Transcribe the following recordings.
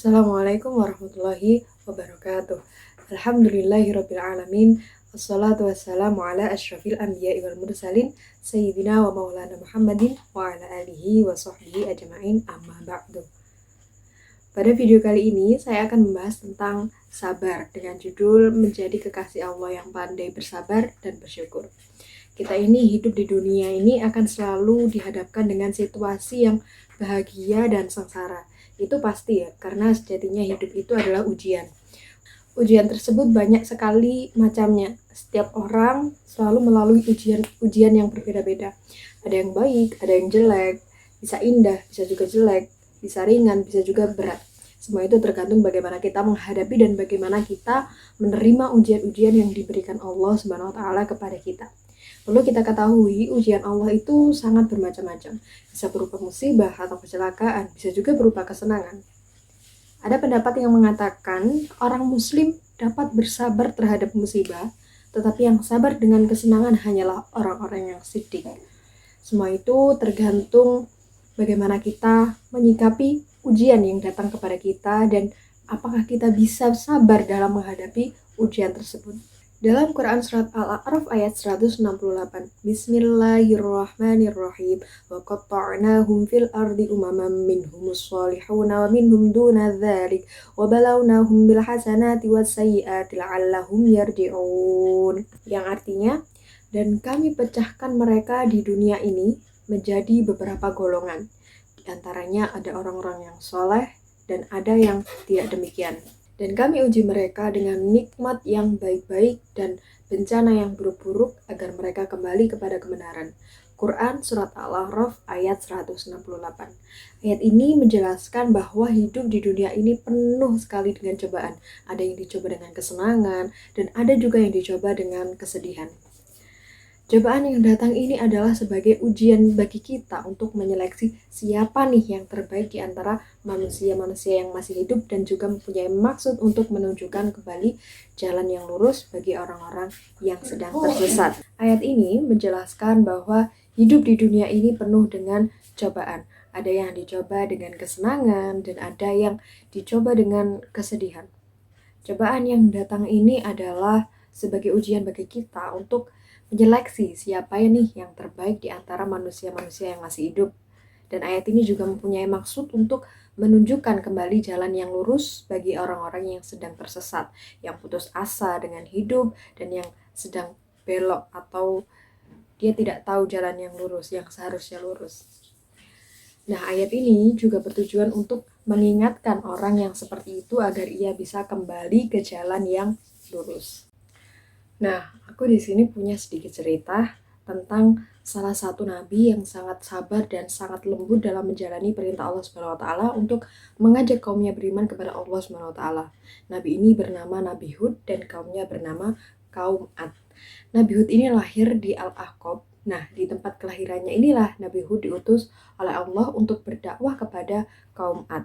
Assalamualaikum warahmatullahi wabarakatuh. Alhamdulillahirrabbilalamin. Assalatu wassalamu ala asyrafil anbiya'i wal mursalin Sayyidina wa maulana Muhammadin wa ala alihi wa sahbihi ajma'in amma ba'du. Pada video kali ini saya akan membahas tentang sabar dengan judul Menjadi Kekasih Allah yang Pandai Bersabar dan Bersyukur. Kita ini hidup di dunia ini akan selalu dihadapkan dengan situasi yang bahagia dan sengsara. Itu pasti ya, karena sejatinya hidup itu adalah ujian. Ujian tersebut banyak sekali macamnya. Setiap orang selalu melalui ujian yang berbeda-beda. Ada yang baik, ada yang jelek, bisa indah, bisa juga jelek, bisa ringan, bisa juga berat. Semua itu tergantung bagaimana kita menghadapi dan bagaimana kita menerima ujian-ujian yang diberikan Allah Subhanahu wa taala kepada kita. Perlu kita ketahui, ujian Allah itu sangat bermacam-macam. Bisa berupa musibah atau kecelakaan, bisa juga berupa kesenangan. Ada pendapat yang mengatakan orang muslim dapat bersabar terhadap musibah, tetapi yang sabar dengan kesenangan hanyalah orang-orang yang siddiq. Semua itu tergantung bagaimana kita menyikapi ujian yang datang kepada kita dan apakah kita bisa sabar dalam menghadapi ujian tersebut. Dalam Quran Surat Al-A'raf ayat 168, Bismillahirrahmanirrahim, wa qatta'nahum fil ardi umaman minhumus salihuna wa minhum duna dzalik wa balawnahum bil hasanati was sayyiati la'allahum yarji'un. Yang artinya, dan kami pecahkan mereka di dunia ini menjadi beberapa golongan. Di antaranya ada orang-orang yang soleh dan ada yang tidak demikian. Dan kami uji mereka dengan nikmat yang baik-baik dan bencana yang buruk-buruk agar mereka kembali kepada kebenaran. Quran Surat Al-A'raf ayat 168. Ayat ini menjelaskan bahwa hidup di dunia ini penuh sekali dengan cobaan. Ada yang dicoba dengan kesenangan dan ada juga yang dicoba dengan kesedihan. Cobaan yang datang ini adalah sebagai ujian bagi kita untuk menyeleksi siapa nih yang terbaik di antara manusia-manusia yang masih hidup dan juga mempunyai maksud untuk menunjukkan kembali jalan yang lurus bagi orang-orang yang sedang tersesat. Ayat ini menjelaskan bahwa hidup di dunia ini penuh dengan cobaan. Ada yang dicoba dengan kesenangan dan ada yang dicoba dengan kesedihan. Cobaan yang datang ini adalah sebagai ujian bagi kita untuk menyeleksi siapa nih yang terbaik di antara manusia-manusia yang masih hidup. Dan ayat ini juga mempunyai maksud untuk menunjukkan kembali jalan yang lurus bagi orang-orang yang sedang tersesat, yang putus asa dengan hidup, dan yang sedang belok atau dia tidak tahu jalan yang lurus, yang seharusnya lurus. Nah, ayat ini juga bertujuan untuk mengingatkan orang yang seperti itu agar ia bisa kembali ke jalan yang lurus. Nah, aku di sini punya sedikit cerita tentang salah satu nabi yang sangat sabar dan sangat lembut dalam menjalani perintah Allah Subhanahu wa taala untuk mengajak kaumnya beriman kepada Allah Subhanahu wa taala. Nabi ini bernama Nabi Hud dan kaumnya bernama kaum Ad. Nabi Hud ini lahir di Al-Ahqaf. Nah, di tempat kelahirannya inilah Nabi Hud diutus oleh Allah untuk berdakwah kepada kaum Ad.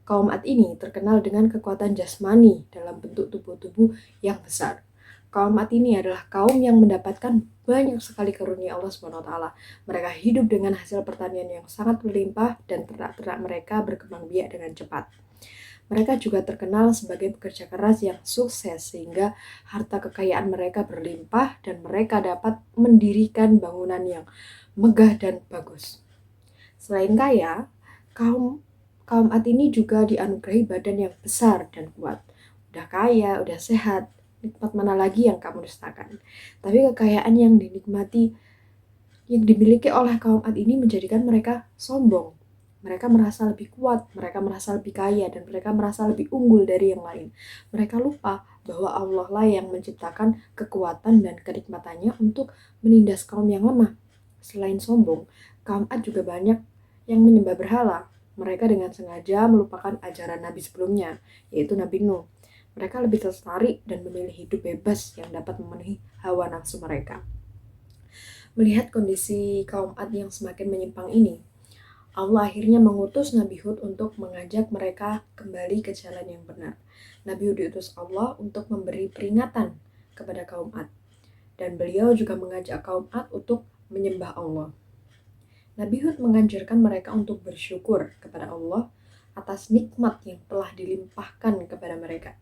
Kaum Ad ini terkenal dengan kekuatan jasmani dalam bentuk tubuh-tubuh yang besar. Kaum Ad ini adalah kaum yang mendapatkan banyak sekali karunia Allah SWT. Mereka hidup dengan hasil pertanian yang sangat berlimpah dan ternak-ternak mereka berkembang biak dengan cepat. Mereka juga terkenal sebagai pekerja keras yang sukses sehingga harta kekayaan mereka berlimpah dan mereka dapat mendirikan bangunan yang megah dan bagus. Selain kaya, kaum Ad ini juga dianugerahi badan yang besar dan kuat. Udah kaya, udah sehat, nikmat mana lagi yang kamu dustakan? Tapi kekayaan yang dimiliki oleh kaum Ad ini menjadikan mereka sombong. Mereka merasa lebih kuat, mereka merasa lebih kaya, dan mereka merasa lebih unggul dari yang lain. Mereka lupa bahwa Allah lah yang menciptakan kekuatan dan kenikmatannya untuk menindas kaum yang lemah. Selain sombong, kaum Ad juga banyak yang menyembah berhala. Mereka dengan sengaja melupakan ajaran Nabi sebelumnya, yaitu Nabi Nuh. Mereka lebih tertarik dan memilih hidup bebas yang dapat memenuhi hawa nafsu mereka. Melihat kondisi kaum Ad yang semakin menyimpang ini, Allah akhirnya mengutus Nabi Hud untuk mengajak mereka kembali ke jalan yang benar. Nabi Hud diutus Allah untuk memberi peringatan kepada kaum Ad. Dan beliau juga mengajak kaum Ad untuk menyembah Allah. Nabi Hud menganjurkan mereka untuk bersyukur kepada Allah atas nikmat yang telah dilimpahkan kepada mereka.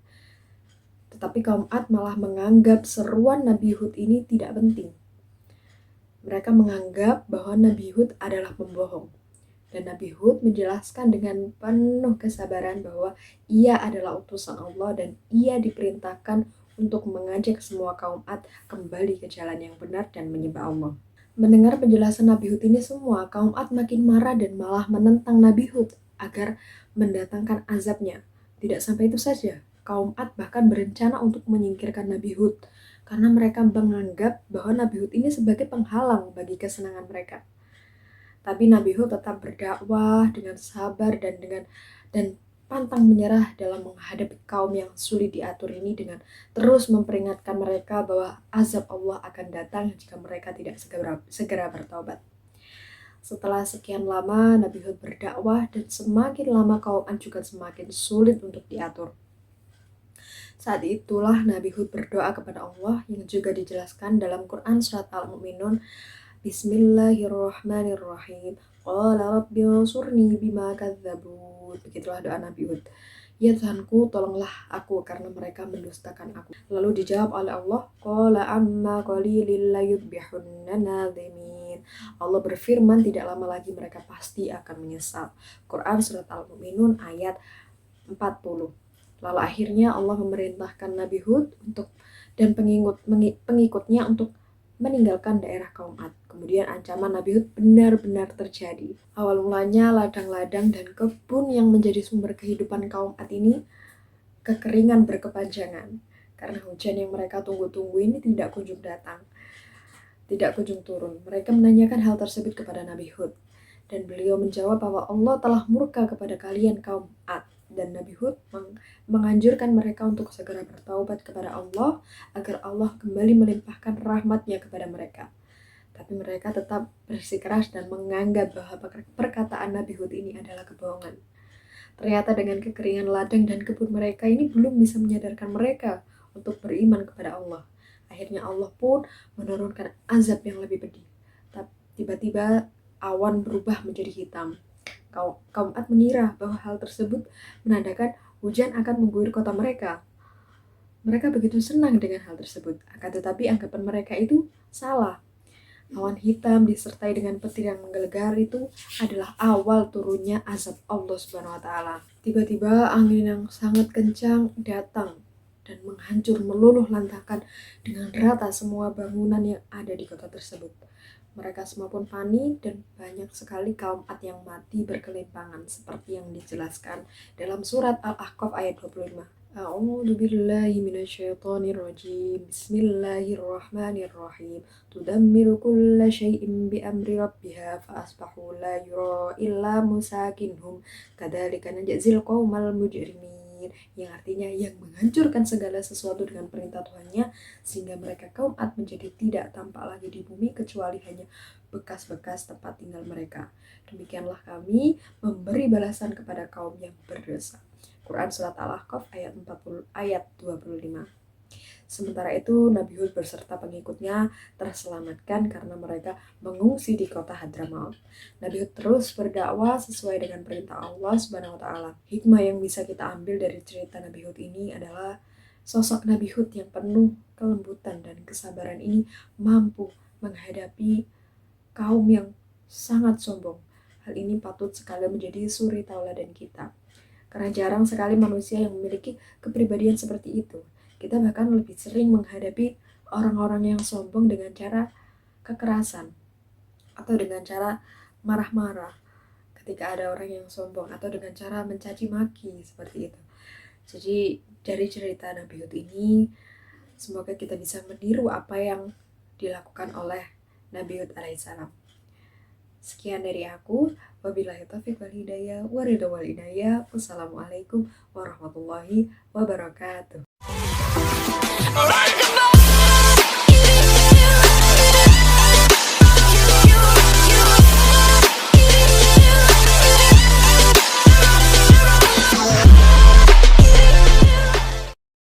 Tetapi kaum Ad malah menganggap seruan Nabi Hud ini tidak penting. Mereka menganggap bahwa Nabi Hud adalah pembohong. Dan Nabi Hud menjelaskan dengan penuh kesabaran bahwa ia adalah utusan Allah dan ia diperintahkan untuk mengajak semua kaum Ad kembali ke jalan yang benar dan menyembah Allah. Mendengar penjelasan Nabi Hud ini semua, kaum Ad makin marah dan malah menentang Nabi Hud agar mendatangkan azabnya. Tidak sampai itu saja, kaum Ad bahkan berencana untuk menyingkirkan Nabi Hud karena mereka menganggap bahwa Nabi Hud ini sebagai penghalang bagi kesenangan mereka. Tapi Nabi Hud tetap berdakwah dengan sabar dan pantang menyerah dalam menghadapi kaum yang sulit diatur ini dengan terus memperingatkan mereka bahwa azab Allah akan datang jika mereka tidak segera bertaubat. Setelah sekian lama Nabi Hud berdakwah dan semakin lama kaum Ad juga semakin sulit untuk diatur. Saat itulah Nabi Hud berdoa kepada Allah yang juga dijelaskan dalam Quran surat Al-Mu'minun. Bismillahirrahmanirrahim. Qala rabbi ansurni bima kadzdzabun. Begitulah doa Nabi Hud. Ya Tuhanku, tolonglah aku karena mereka mendustakan aku. Lalu dijawab oleh Allah, Qala amma qalilil layudbihunna nadhimin. Allah berfirman, tidak lama lagi mereka pasti akan menyesal. Quran surat Al-Mu'minun ayat 40. Lalu akhirnya Allah memerintahkan Nabi Hud dan pengikutnya untuk meninggalkan daerah kaum Ad. Kemudian ancaman Nabi Hud benar-benar terjadi. Awal mulanya ladang-ladang dan kebun yang menjadi sumber kehidupan kaum Ad ini kekeringan berkepanjangan karena hujan yang mereka tunggu-tunggu ini tidak kunjung datang, tidak kunjung turun. Mereka menanyakan hal tersebut kepada Nabi Hud dan beliau menjawab bahwa Allah telah murka kepada kalian kaum Ad. Dan Nabi Hud menganjurkan mereka untuk segera bertaubat kepada Allah agar Allah kembali melimpahkan rahmatnya kepada mereka. Tapi mereka tetap bersikeras dan menganggap bahwa perkataan Nabi Hud ini adalah kebohongan. Ternyata dengan kekeringan ladang dan kebun mereka ini belum bisa menyadarkan mereka untuk beriman kepada Allah. Akhirnya Allah pun menurunkan azab yang lebih pedih. Tiba-tiba awan berubah menjadi hitam. Kaum Ad mengira bahwa hal tersebut menandakan hujan akan mengguyur kota mereka. Mereka begitu senang dengan hal tersebut, akan tetapi anggapan mereka itu salah. Awan hitam disertai dengan petir yang menggelegar itu adalah awal turunnya azab Allah Subhanahu wa taala. Tiba-tiba angin yang sangat kencang datang dan menghancur meluluh lantahkan dengan rata semua bangunan yang ada di kota tersebut. Mereka semua pun panik dan banyak sekali kaum Ad yang mati berkelimpangan seperti yang dijelaskan dalam surat Al-Ahqaf ayat 25. A'udzu billahi minasyaitonir rajim. Bismillahirrahmanirrahim. Tudammiru kulla syai'in bi amri rabbiha fa asbahu la yura illa musakinhum. Kadzalika najzil qaumal mujrimin. Yang artinya yang menghancurkan segala sesuatu dengan perintah Tuhannya sehingga mereka kaum Ad menjadi tidak tampak lagi di bumi kecuali hanya bekas-bekas tempat tinggal mereka. Demikianlah kami memberi balasan kepada kaum yang berdosa. Quran surat Al-Ahqaf ayat 25. Sementara itu Nabi Hud beserta pengikutnya terselamatkan karena mereka mengungsi di kota Hadramaut. Nabi Hud terus berdakwah sesuai dengan perintah Allah Subhanahu wa taala. Hikmah yang bisa kita ambil dari cerita Nabi Hud ini adalah sosok Nabi Hud yang penuh kelembutan dan kesabaran ini mampu menghadapi kaum yang sangat sombong. Hal ini patut sekali menjadi suri tauladan kita. Karena jarang sekali manusia yang memiliki kepribadian seperti itu. Kita bahkan lebih sering menghadapi orang-orang yang sombong dengan cara kekerasan atau dengan cara marah-marah ketika ada orang yang sombong atau dengan cara mencaci maki seperti itu. Jadi dari cerita Nabi Hud ini semoga kita bisa meniru apa yang dilakukan oleh Nabi Hud alaihissalam. Sekian dari aku. Wabillahi taufiq wal hidayah wa ridha wal inayah. Wassalamualaikum warahmatullahi wabarakatuh.